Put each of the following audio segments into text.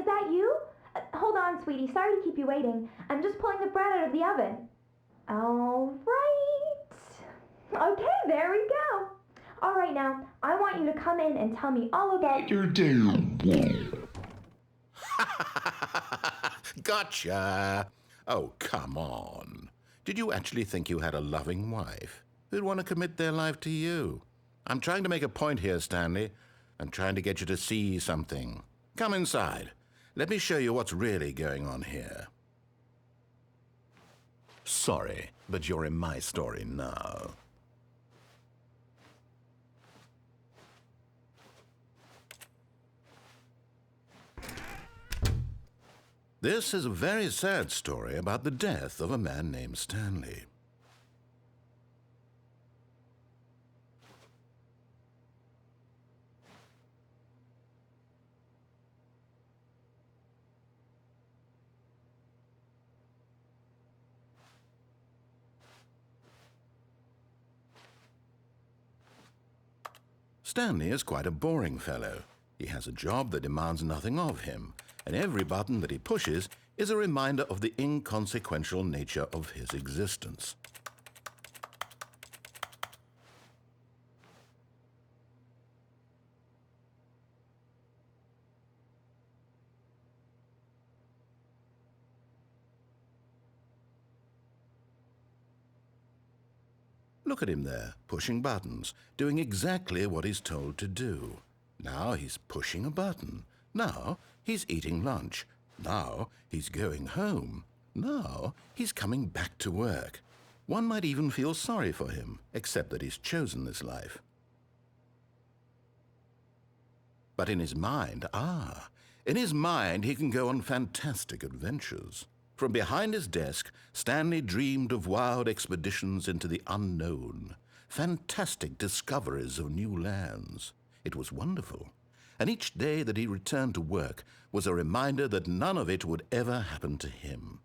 that you? Hold on, sweetie. Sorry to keep you waiting. I'm just pulling the bread out of the oven. All right. Okay, there we go. All right, now, I want you to come in and tell me all about your day. Gotcha! Oh, come on. Did you actually think you had a loving wife who'd want to commit their life to you? I'm trying to make a point here, Stanley. I'm trying to get you to see something. Come inside. Let me show you what's really going on here. Sorry, but you're in my story now. This is a very sad story about the death of a man named Stanley. Stanley is quite a boring fellow. He has a job that demands nothing of him, and every button that he pushes is a reminder of the inconsequential nature of his existence. Look at him there, pushing buttons, doing exactly what he's told to do. Now he's pushing a button. Now he's eating lunch. Now he's going home. Now he's coming back to work. One might even feel sorry for him, except that he's chosen this life. But in his mind, in his mind he can go on fantastic adventures. From behind his desk, Stanley dreamed of wild expeditions into the unknown, fantastic discoveries of new lands. It was wonderful, and each day that he returned to work was a reminder that none of it would ever happen to him.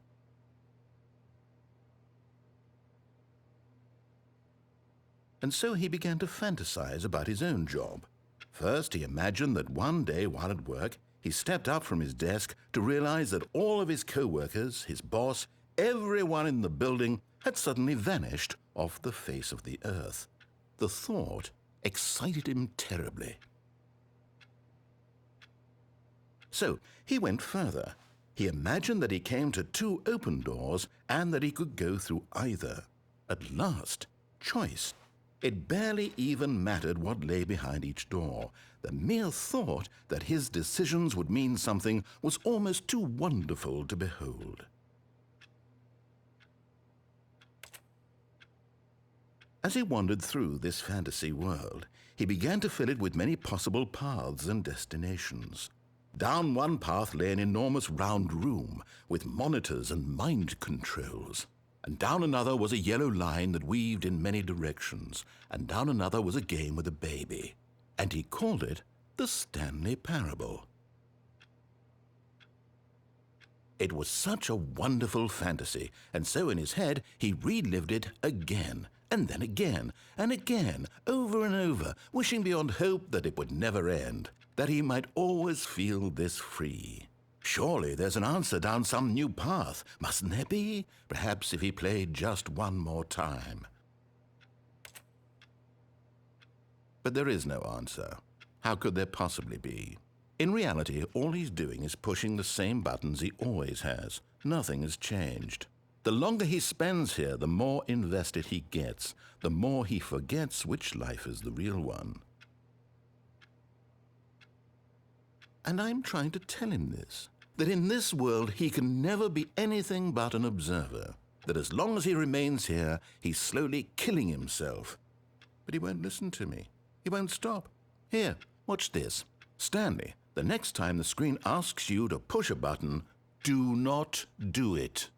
And so he began to fantasize about his own job. First, he imagined that one day while at work, he stepped up from his desk to realize that all of his co-workers, his boss, everyone in the building had suddenly vanished off the face of the earth. The thought excited him terribly. So he went further. He imagined that he came to two open doors and that he could go through either. At last, choice. It barely even mattered what lay behind each door. The mere thought that his decisions would mean something was almost too wonderful to behold. As he wandered through this fantasy world, he began to fill it with many possible paths and destinations. Down one path lay an enormous round room with monitors and mind controls. And down another was a yellow line that weaved in many directions, and down another was a game with a baby. And he called it the Stanley Parable. It was such a wonderful fantasy, and so in his head he relived it again, and then again, and again, over and over, wishing beyond hope that it would never end, that he might always feel this free. Surely there's an answer down some new path, mustn't there be? Perhaps if he played just one more time. But there is no answer. How could there possibly be? In reality, all he's doing is pushing the same buttons he always has. Nothing has changed. The longer he spends here, the more invested he gets, the more he forgets which life is the real one. And I'm trying to tell him this, that in this world he can never be anything but an observer, that as long as he remains here, he's slowly killing himself. But he won't listen to me. He won't stop. Here, watch this. Stanley, the next time the screen asks you to push a button, do not do it.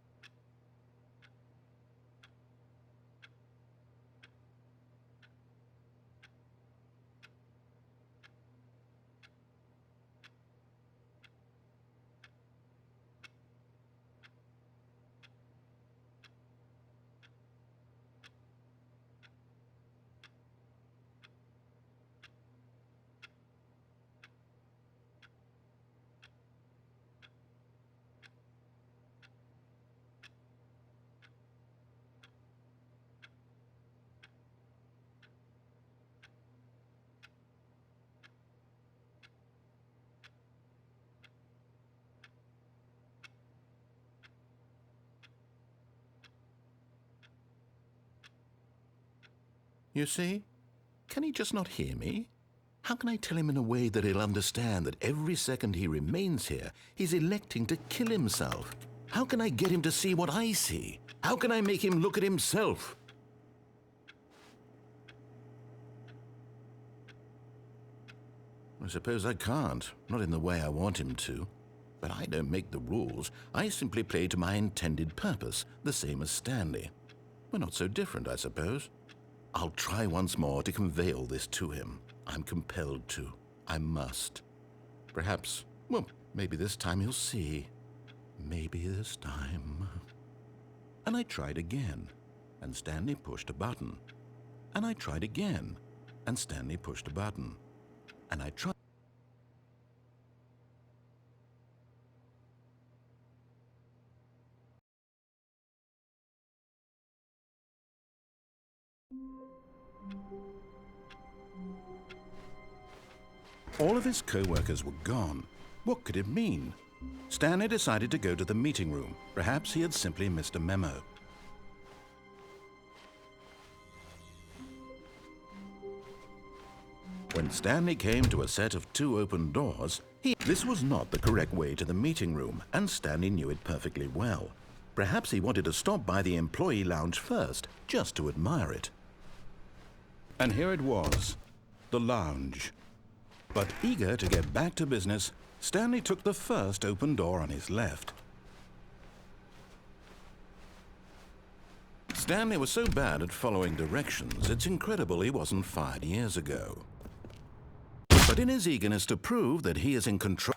You see? Can he just not hear me? How can I tell him in a way that he'll understand that every second he remains here, he's electing to kill himself? How can I get him to see what I see? How can I make him look at himself? I suppose I can't, not in the way I want him to. But I don't make the rules. I simply play to my intended purpose, the same as Stanley. We're not so different, I suppose. I'll try once more to convey all this to him. I'm compelled to. I must. Perhaps, well, maybe this time he'll see. Maybe this time. And I tried again, and Stanley pushed a button. And I tried again, and Stanley pushed a button. And I tried. All of his co-workers were gone. What could it mean? Stanley decided to go to the meeting room. Perhaps he had simply missed a memo. When Stanley came to a set of 2 open doors, this was not the correct way to the meeting room, and Stanley knew it perfectly well. Perhaps he wanted to stop by the employee lounge first, just to admire it. And here it was, the lounge. But eager to get back to business, Stanley took the first open door on his left. Stanley was so bad at following directions, it's incredible he wasn't fired years ago. But in his eagerness to prove that he is in control...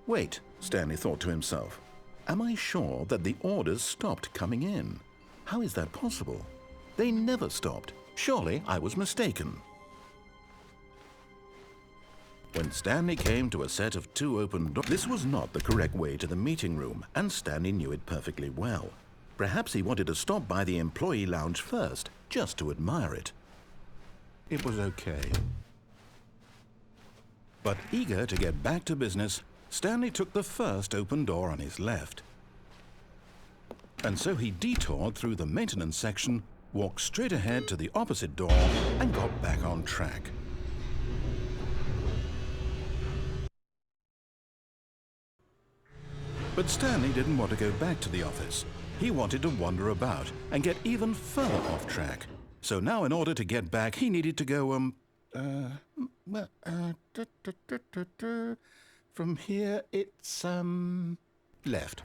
Wait, Stanley thought to himself. Am I sure that the orders stopped coming in? How is that possible? They never stopped. Surely I was mistaken. When Stanley came to a set of 2 open doors, this was not the correct way to the meeting room, and Stanley knew it perfectly well. Perhaps he wanted to stop by the employee lounge first, just to admire it. It was okay. But eager to get back to business, Stanley took the first open door on his left. And so he detoured through the maintenance section, walked straight ahead to the opposite door, and got back on track. But Stanley didn't want to go back to the office. He wanted to wander about and get even further off track. So now in order to get back, he needed to go, from here it's, left.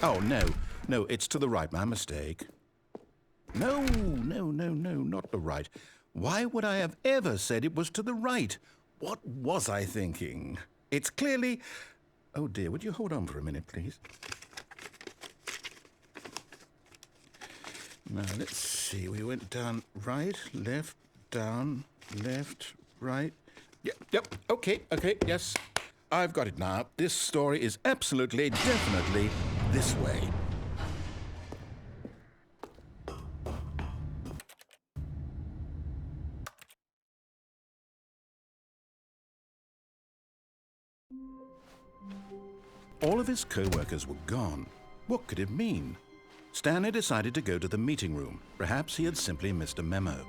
Oh, no, it's to the right, my mistake. No, not the right. Why would I have ever said it was to the right? What was I thinking? It's clearly... Oh dear, would you hold on for a minute, please? Now, let's see, we went down right, left, down, left, right. Yep, okay, yes. I've got it now. This story is absolutely, definitely this way. All of his co-workers were gone. What could it mean? Stanley decided to go to the meeting room. Perhaps he had simply missed a memo.